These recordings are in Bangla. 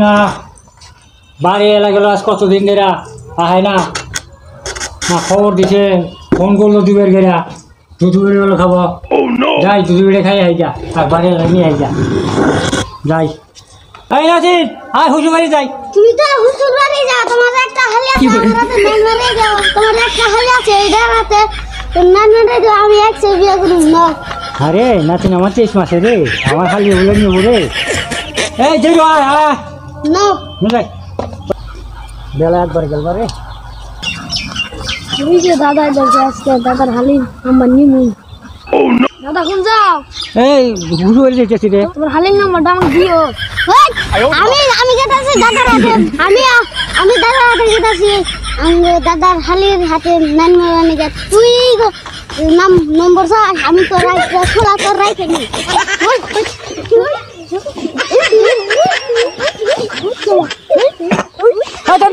না বাড়ি এলা গেল আজ কতদিন গেরা আহে না না খবর দিছে ফোন করলো দুবের গেরা দুধুবের বেলা খাবো যাই দুধুবেড়ে খাই আই যা আর বাড়ি এলা নিয়ে আই যা যাই এই নাসির আয় হুজুর বাড়ি যাই তুমি তো হুজুর বাড়ি যাও তোমার একটা হালি আছে আমাদের নানমারে যাও তোমার একটা হালি আছে এইটা রাতে নানমারে যাও আমি একসাথে বিয়ে করব না আরে নাতিন আমার 23 মাসে রে আমার খালি বলে নিব রে এই জেরো আয় আয় না যাই বেলা একবার গেল রে তুমি যে দাদা বলছে আজকে দাদার হালি আমার নিমু দাদা কোন যাও এই হুজুর বাড়ি যাইতেছি রে তোমার হালির নাম্বারটা আমাকে দিও আমি যেতেছি দাদার হাতে আমি দাদার হাতে যেতেছি আমি দাদার হালির হাতে নানমারে নিয়ে যা তুই নম্বর চাস আমি তো খোলা তোর রাইখে নি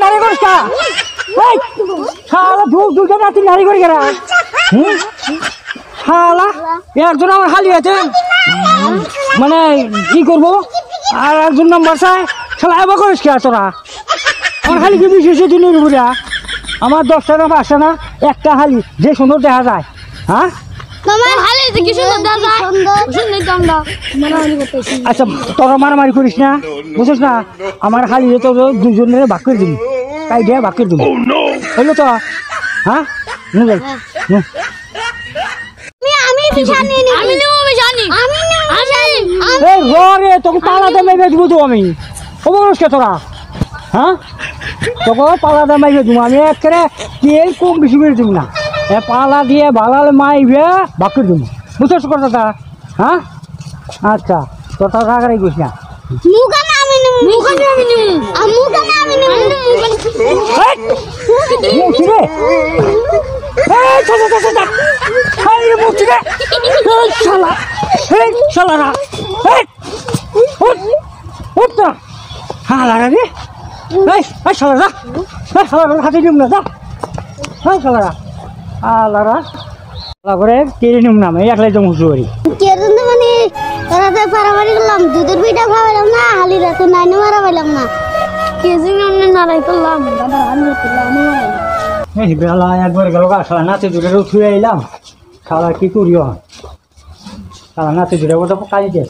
নারী করিস কা শালা দুটো নাতি নারী করে গেরা শালা একজন আমার খালি আছে মানে কি করবো আর একজন নাম্বার চাই শালা এবার করিস কে তোরা আমার খালি কি বিশেষ দিনের উপরে আমার 10টা না 5টা না একটা হালি যে সুন্দর দেখা যায় হ্যাঁ তোমার হালি কি সুন্দর দেখা যায় সুন্দর দামটা মারামারি করতেছি আচ্ছা তোরা মারামারি করিস না বুঝছিস না আমার খালি তো দুজনের ভাগ করে দিবি তাই দিয়ে ভাগ করে দিবি হইলো তো হ্যাঁ নিয়ে যাই আমি জানি আমি জানি এই রে তোকে পালা দামে দিব তো আমি অবরস কে তোরা হ্যাঁ তোকে পালা দামে দিব আমি একেবারে তেল কম বেশি করে দিব না এ পালা দিয়ে ভালালে মাইবে ভাগ করে দিব বুঝছিস কথাটা হ্যাঁ আচ্ছা তোর টাকা রাখাই করিস না মুখানে আমি নেব মুখানে আমি নেব মুখানে আমি নেব মুখি রে এই চল চল চল এই মুখি রে এই শালা এই উঠ উঠ না শালা রে এই শালা যা এই শালা হাতে নিম না যা এই শালা আলারা করে কেড়ে নিম না আমি একলাই জম হুজুর বাড়ি কেরন মানে রাতে পারামারি করলাম দুধের পিঠা খাওয়াইলাম না হালি রাতে নাইনে মারা পাইলাম না কেজি অন্য নারাই করলাম দাদা হালি করলাম এই বেলা একবার গেল শালা নাচে দূরে উঠে এলাম শালা কি করিও শালা নাচে দূরে ওটা কাজে